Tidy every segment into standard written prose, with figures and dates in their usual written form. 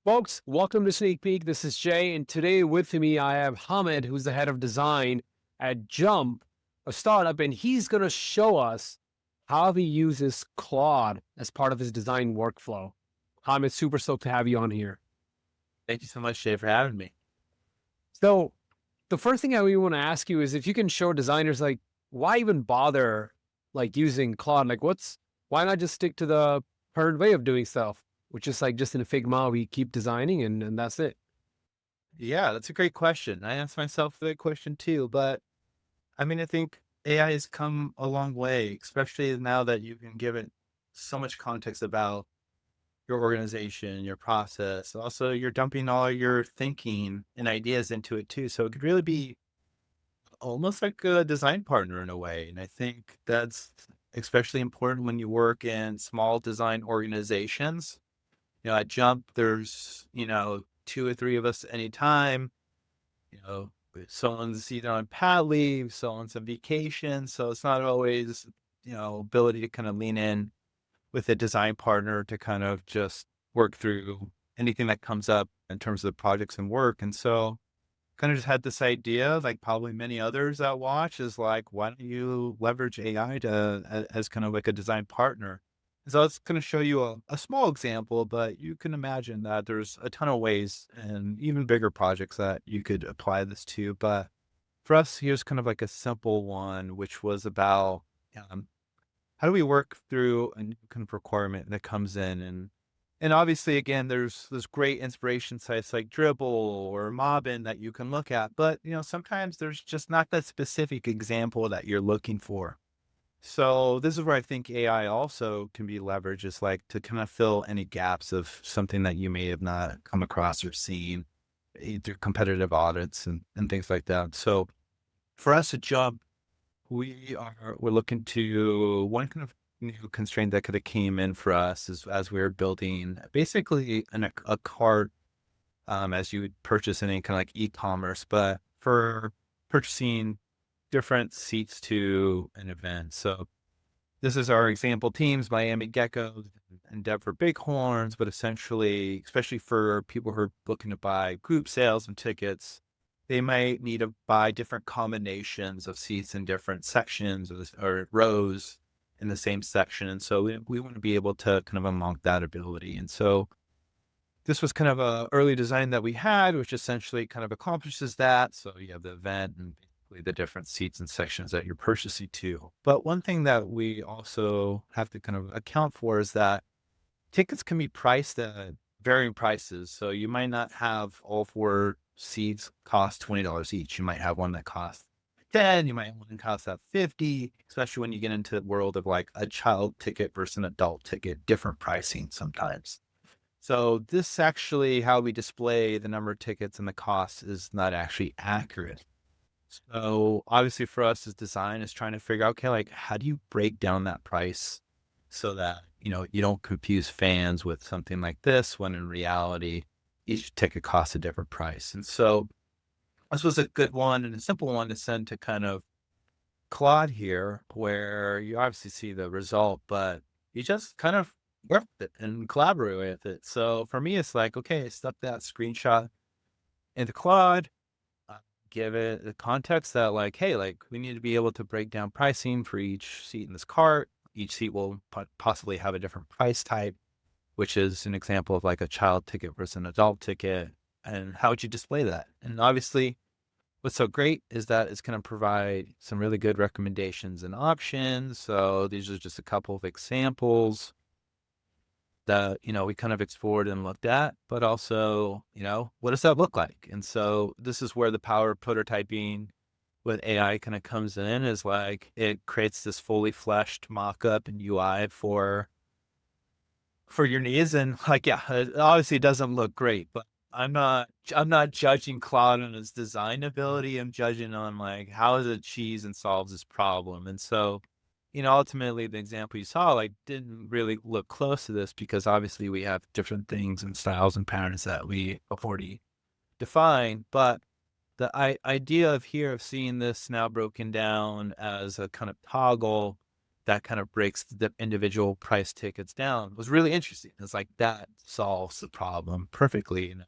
Folks, welcome to Sneak Peek. This is Jay, and today with me I have Hammed, who's the head of design at Jump, a startup, and he's going to show us how he uses Claude as part of his design workflow. Hammed, super stoked to have you on here. Thank you so much, Jay, for having me. So, the first thing I really want to ask you is if you can show designers why even bother using Claude? Why not just stick to the current way of doing stuff, which is just in Figma we keep designing and that's it. Yeah, that's a great question. I asked myself that question too, but I think AI has come a long way, especially now that you can give it so much context about your organization, your process. Also, you're dumping all your thinking and ideas into it too. So it could really be almost like a design partner in a way. And I think that's especially important when you work in small design organizations. At Jump, there's, 2 or 3 of us anytime, someone's either on pad leave, someone's on vacation, so it's not always, ability to kind of lean in with a design partner to kind of just work through anything that comes up in terms of the projects and work, and so kind of just had this idea, like probably many others that watch, is like, why don't you leverage AI as kind of like a design partner? So it's going to show you a small example, but you can imagine that there's a ton of ways and even bigger projects that you could apply this to. But for us, here's kind of like a simple one, which was about um, how do we work through a new kind of requirement that comes in and obviously again there's great inspiration sites like Dribble or Mobbin that you can look at, but sometimes there's just not that specific example that you're looking for. So this is where I think AI also can be leveraged, is like to kind of fill any gaps of something that you may have not come across or seen through competitive audits and things like that. So for us at Jump, we're looking to one kind of new constraint that could have came in for us is as we were building basically a cart, as you would purchase any kind of like e-commerce, but for purchasing different seats to an event. So this is our example teams: Miami Geckos and Denver Bighorns, but essentially, especially for people who are looking to buy group sales and tickets, they might need to buy different combinations of seats in different sections or rows in the same section. And so we want to be able to kind of unlock that ability. And so this was kind of a early design that we had, which essentially kind of accomplishes that. So you have the event and basically the different seats and sections that you're purchasing to. But one thing that we also have to kind of account for is that tickets can be priced at varying prices. So you might not have all 4 seats cost $20 each. You might have one that costs 10, you might have one that costs at 50, especially when you get into the world of like a child ticket versus an adult ticket, different pricing sometimes. So this actually, how we display the number of tickets and the cost is not actually accurate. So obviously for us as design is trying to figure out, okay, like how do you break down that price so that, you don't confuse fans with something like this when in reality, each ticket costs a different price. And so this was a good one and a simple one to send to kind of Claude here, where you obviously see the result, but you just kind of work with it and collaborate with it. So for me, it's like, okay, stuff that screenshot into Claude, uh, give it the context that like, hey, like we need to be able to break down pricing for each seat in this cart. Each seat will possibly have a different price type, which is an example of like a child ticket versus an adult ticket. And how would you display that? And obviously, what's so great is that it's going to provide some really good recommendations and options. So these are just a couple of examples that, we kind of explored and looked at, but also, what does that look like? And so this is where the power of prototyping with AI kind of comes in, is like it creates this fully fleshed mock-up and UI for your needs. And like, yeah, it obviously doesn't look great, but I'm not judging Claude on his design ability. I'm judging on like how is it cheese and solves this problem. And so, ultimately the example you saw like didn't really look close to this because obviously we have different things and styles and patterns that we have already defined. But the idea of here of seeing this now broken down as a kind of toggle that kind of breaks the individual price tickets down was really interesting. It's like that solves the problem perfectly in a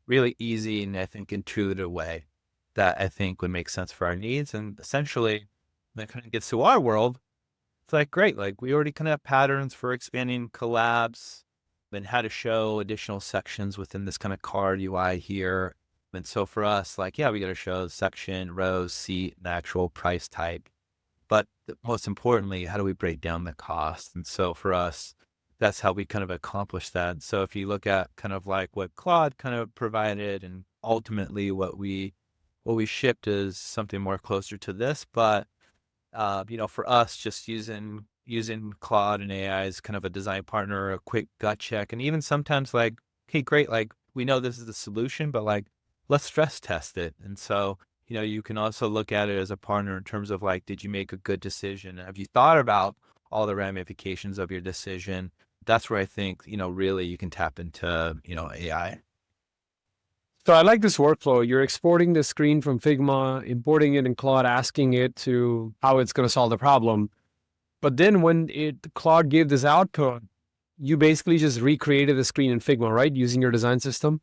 really easy and I think intuitive way that I think would make sense for our needs. And essentially, when it kind of gets to our world, it's like, great, like we already kind of have patterns for expanding collabs and how to show additional sections within this kind of card UI here. And so for us, like, yeah, we got to show section, rows, seat, and actual price type. But most importantly, how do we break down the cost? And so for us, that's how we kind of accomplish that. So if you look at kind of like what Claude kind of provided and ultimately what we shipped is something more closer to this. But, for us, just using Claude and AI as kind of a design partner, a quick gut check, and even sometimes like, okay, great, like we know this is the solution, but like, let's stress test it. And so, you can also look at it as a partner in terms of like, did you make a good decision? Have you thought about all the ramifications of your decision? That's where I think, really you can tap into, AI. So I like this workflow. You're exporting the screen from Figma, importing it in Claude, asking it to how it's going to solve the problem. But then when Claude gave this output, you basically just recreated the screen in Figma, right? Using your design system.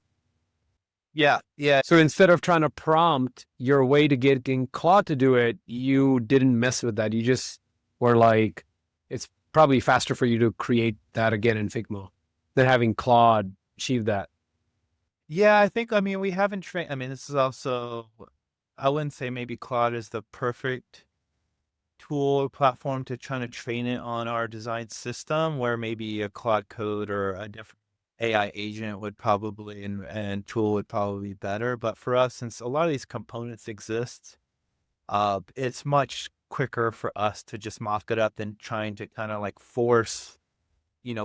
Yeah. Yeah. So instead of trying to prompt your way to getting Claude to do it, you didn't mess with that. You just were like, it's probably faster for you to create that again in Figma than having Claude achieve that. Yeah. We haven't trained. This is also, I wouldn't say maybe Claude is the perfect tool or platform to try to train it on our design system, where maybe a Claude Code or a different AI agent would probably and tool would probably be better. But for us, since a lot of these components exist, it's much quicker for us to just mock it up than trying to kind of like force,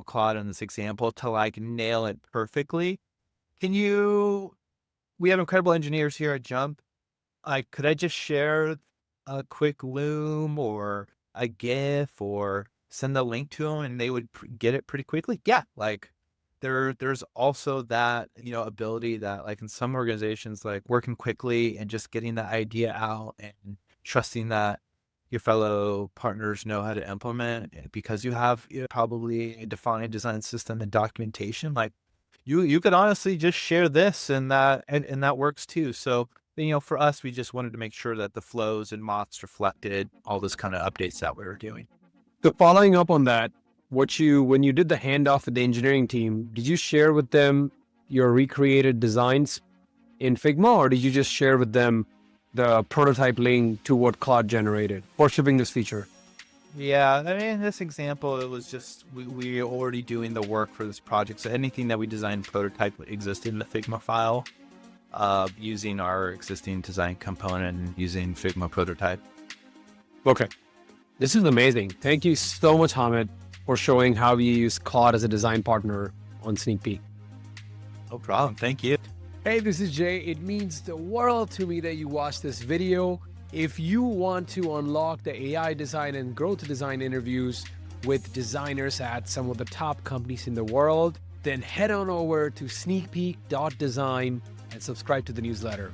Claude in this example to like nail it perfectly. We have incredible engineers here at Jump. Could I just share a quick Loom or a GIF or send a link to them and they would get it pretty quickly? Yeah. Like there's also that, ability that like in some organizations, like working quickly and just getting the idea out and trusting that your fellow partners know how to implement it because you have probably a defined design system and documentation. Like you could honestly just share this and that, and that works too. So, for us, we just wanted to make sure that the flows and moths reflected all those kind of updates that we were doing. So following up on that, when you did the handoff with the engineering team, did you share with them your recreated designs in Figma, or did you just share with them the prototype link to what Claude generated for shipping this feature? Yeah, in this example, it was just we already doing the work for this project. So anything that we designed prototype existed in the Figma file, using our existing design component and using Figma prototype. Okay. This is amazing. Thank you so much, Hammed, for showing how we use Claude as a design partner on Sneak Peek. No problem. Thank you. Hey, this is Jay. It means the world to me that you watched this video. If you want to unlock the AI design and growth design interviews with designers at some of the top companies in the world, then head on over to sneakpeek.design and subscribe to the newsletter.